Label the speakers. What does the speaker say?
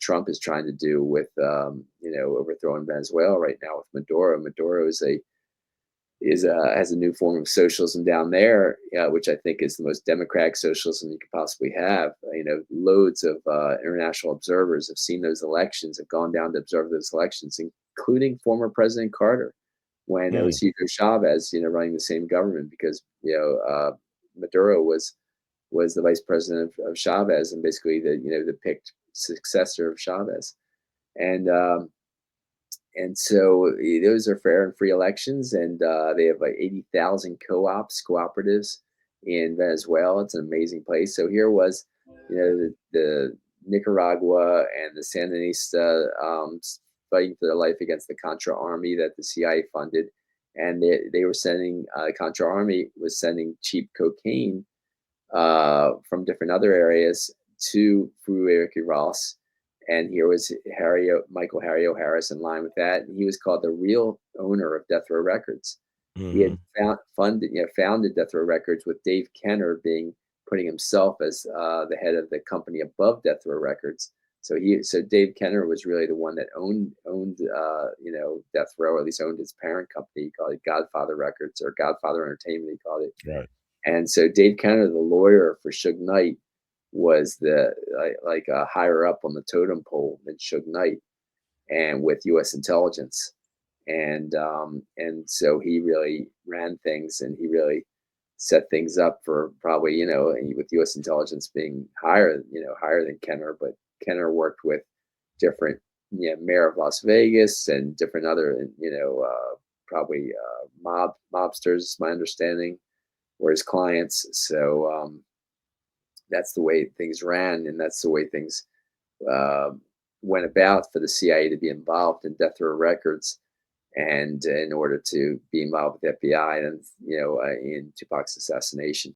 Speaker 1: Trump is trying to do with overthrowing Venezuela right now with Maduro. Maduro has a new form of socialism down there, which I think is the most democratic socialism you could possibly have. Loads of international observers have seen those elections, have gone down to observe those elections, including former President Carter, when it
Speaker 2: Mm,
Speaker 1: was Hugo Chavez, running the same government, because Maduro was the vice president of Chavez, and basically the picked successor of Chavez, and so those are fair and free elections, and they have like 80,000 cooperatives in Venezuela. It's an amazing place. So here was, the Nicaragua and the Sandinista fighting for their life against the Contra Army that the CIA funded, and they were sending Contra Army was sending cheap cocaine from different other areas to Frederick Ross. And here was Michael Harry O'Harris in line with that. And he was called the real owner of Death Row Records. He had
Speaker 2: mhm.
Speaker 1: founded Death Row Records with Dave Kenner putting himself as the head of the company above Death Row Records. So Dave Kenner was really the one that owned Death Row, or at least owned his parent company. He called it Godfather Records, or Godfather Entertainment, he called it.
Speaker 2: Right.
Speaker 1: And so Dave Kenner, the lawyer for Suge Knight, was the higher up on the totem pole than Suge Knight, and with U.S. intelligence, and so he really ran things, and he really set things up for probably with U.S. intelligence being higher than Kenner, but Kenner worked with different mayor of Las Vegas and different other probably mobsters, my understanding, were his clients. So that's the way things ran, and that's the way things uh, went about for the CIA to be involved in Death Row Records, and in order to be involved with the FBI, and in Tupac's assassination.